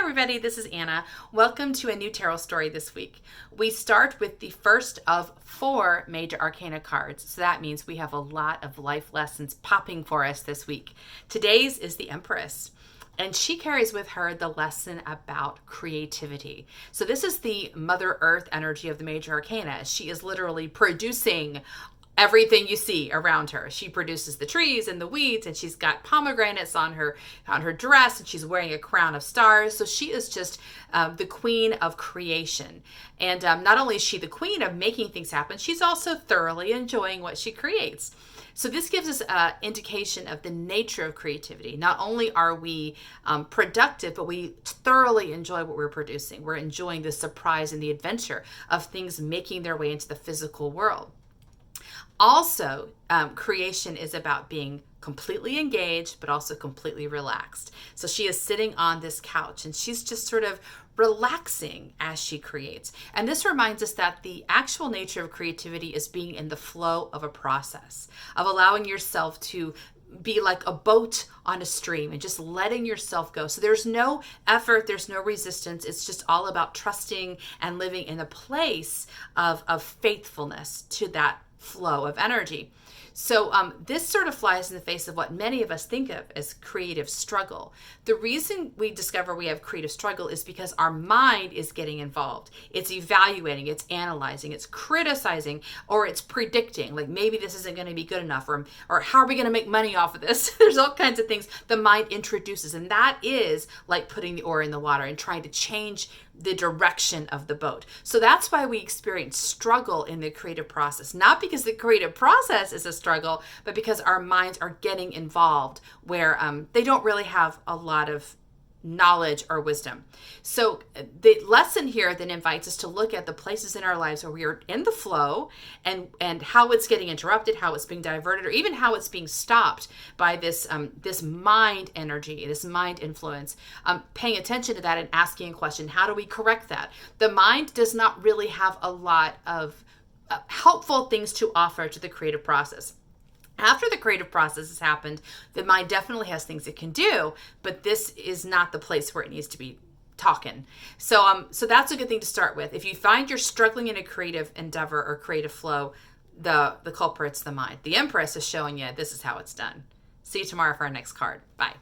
everybody, this is Anna. Welcome to a new tarot story this week. We start with the first of 4 major arcana cards, so that means we have a lot of life lessons popping for us this week. Today's is the Empress, and she carries with her the lesson about creativity. So this is the Mother Earth energy of the major arcana. She is literally producing everything you see around her. She produces the trees and the weeds, and she's got pomegranates on her dress, and she's wearing a crown of stars. So she is just the queen of creation. And not only is she the queen of making things happen, she's also thoroughly enjoying what she creates. So this gives us an indication of the nature of creativity. Not only are we productive, but we thoroughly enjoy what we're producing. We're enjoying the surprise and the adventure of things making their way into the physical world. Also, creation is about being completely engaged, but also completely relaxed. So she is sitting on this couch and she's just sort of relaxing as she creates. And this reminds us that the actual nature of creativity is being in the flow of a process, of allowing yourself to be like a boat on a stream and just letting yourself go. So there's no effort, there's no resistance. It's just all about trusting and living in a place of faithfulness to that flow of energy. So this sort of flies in the face of what many of us think of as creative struggle. The reason we discover we have creative struggle is because our mind is getting involved. It's evaluating, it's analyzing, it's criticizing, or it's predicting, like maybe this isn't going to be good enough, or how are we going to make money off of this? There's all kinds of things the mind introduces, and that is like putting the oar in the water and trying to change the direction of the boat. So that's why we experience struggle in the creative process, not because the creative process is a struggle, but because our minds are getting involved where they don't really have a lot of knowledge or wisdom. So the lesson here then invites us to look at the places in our lives where we are in the flow and how it's getting interrupted, how it's being diverted, or even how it's being stopped by this mind energy, this mind influence. Paying attention to that and asking a question, how do we correct that? The mind does not really have a lot of helpful things to offer to the creative process. After the creative process has happened, the mind definitely has things it can do, but this is not the place where it needs to be talking. So that's a good thing to start with. If you find you're struggling in a creative endeavor or creative flow, the culprit's the mind. The Empress is showing you this is how it's done. See you tomorrow for our next card. Bye.